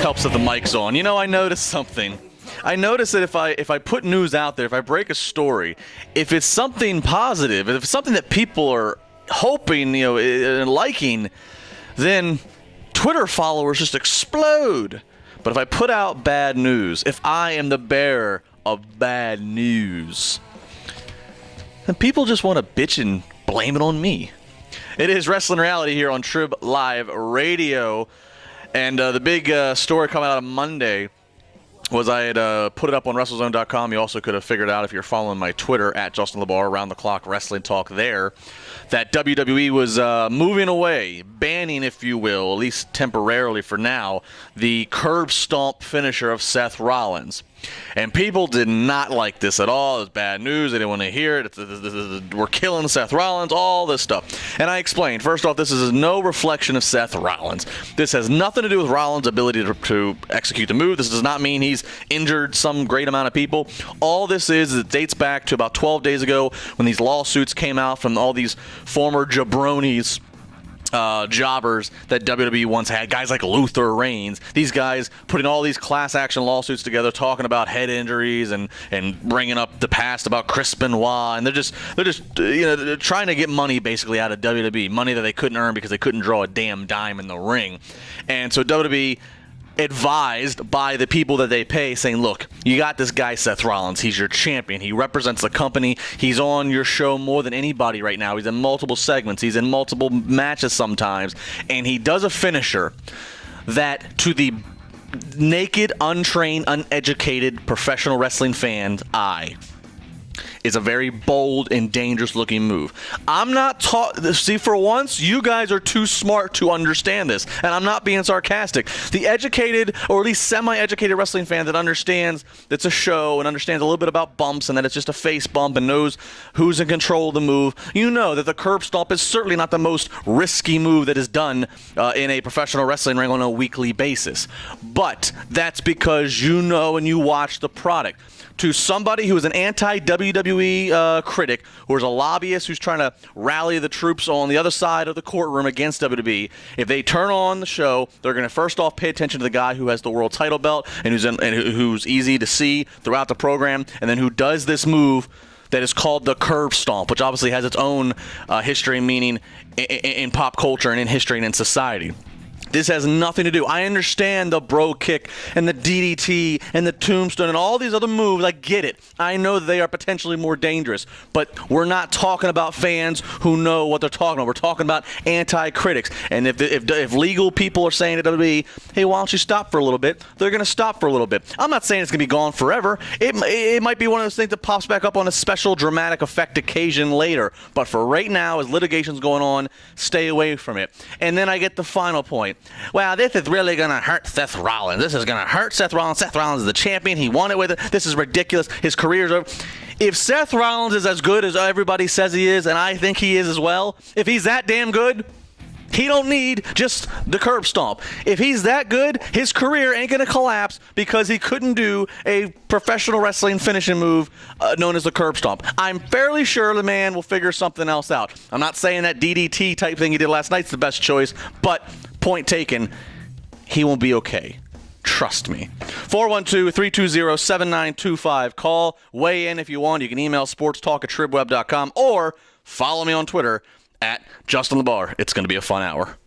helps that the mic's on. You know, I noticed something. I noticed that if I put news out there, if I break a story, if it's something positive, if it's something that people are hoping, and liking, then Twitter followers just explode. But if I put out bad news, if I am the bearer of bad news, then people just want to bitch and blame it on me. It is Wrestling Reality here on TribLIVE Radio. And the big story coming out on Monday was I had put it up on WrestleZone.com. You also could have figured out if you're following my Twitter at Justin LaBar, Around the Clock Wrestling Talk there, that WWE was moving away, banning, if you will, at least temporarily for now, the Curbstomp finisher of Seth Rollins. And people did not like this at all. It was bad news. They didn't want to hear it. We're killing Seth Rollins, all this stuff. And I explained, first off, this is no reflection of Seth Rollins. This has nothing to do with Rollins' ability to execute the move. This does not mean he's injured some great amount of people. All this is it dates back to about 12 days ago when these lawsuits came out from all these former jabronis, jobbers that WWE once had, guys like Luther Reigns. These guys putting all these class action lawsuits together, talking about head injuries and bringing up the past about Chris Benoit, and they're just they're trying to get money basically out of WWE, money that they couldn't earn because they couldn't draw a damn dime in the ring. And so WWE advised by the people that they pay, saying, look, you got this guy Seth Rollins, he's your champion, he represents the company, he's on your show more than anybody right now, he's in multiple segments, he's in multiple matches sometimes, and he does a finisher that to the naked, untrained, uneducated professional wrestling fan's eye is a very bold and dangerous looking move. I'm not taught. See, for once, you guys are too smart to understand this, and I'm not being sarcastic. The educated, or at least semi-educated wrestling fan that understands it's a show and understands a little bit about bumps and that it's just a face bump and knows who's in control of the move, you know that the curb stomp is certainly not the most risky move that is done in a professional wrestling ring on a weekly basis. But that's because you know and you watch the product. To somebody who is an anti-WWE critic, who is a lobbyist who's trying to rally the troops on the other side of the courtroom against WWE, if they turn on the show, they're going to first off pay attention to the guy who has the world title belt and who's easy to see throughout the program, and then who does this move that is called the curb stomp, which obviously has its own history and meaning in pop culture and in history and in society. This has nothing to do. I understand the bro kick and the DDT and the tombstone and all these other moves. I get it. I know that they are potentially more dangerous. But we're not talking about fans who know what they're talking about. We're talking about anti-critics. And if legal people are saying to WWE, hey, why don't you stop for a little bit, they're going to stop for a little bit. I'm not saying it's going to be gone forever. It might be one of those things that pops back up on a special dramatic effect occasion later. But for right now, as litigation's going on, stay away from it. And then I get the final point. Well, this is really going to hurt Seth Rollins. This is going to hurt Seth Rollins. Seth Rollins is the champion. He won it with it. This is ridiculous. His career's over. If Seth Rollins is as good as everybody says he is, and I think he is as well, if he's that damn good, he don't need just the curb stomp. If he's that good, his career ain't going to collapse because he couldn't do a professional wrestling finishing move known as the curb stomp. I'm fairly sure the man will figure something else out. I'm not saying that DDT type thing he did last night's the best choice, but point taken, he won't be okay. Trust me. 412-320-7925. Call, weigh in if you want. You can email sportstalk@tribweb.com or follow me on Twitter at Justin LaBar. It's going to be a fun hour.